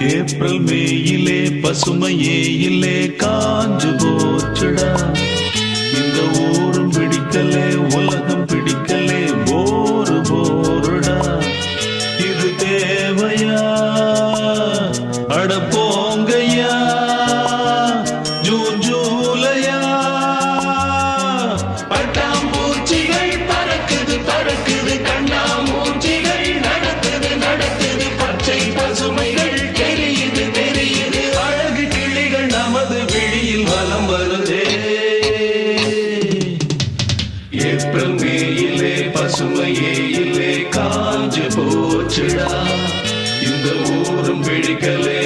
April மேயிலே பசுமையே இல்லே காஞ்சு போச்சுடா. இந்த ஊரும் பிடிக்கலே உலகம் பிடிக்கலே போரு போருடா. இது தேவையா அட போங்கய்யா ஜூன் ஜூலையா. பட்டாம்பூச்சிகள் பறக்குது பறக்குது கண்ணாமூச்சிகள் நடக்குது நடக்குது பச்சை பசுமைகள் தெரியுது தெரியுது அழகு கிளிகள் நமது விழியில் வலம் வருதே. ஏப்ரல் மேயிலே பசுமையே இல்லே காஞ்சு போச்சுடா. இந்த ஊரும் பிடிக்கலே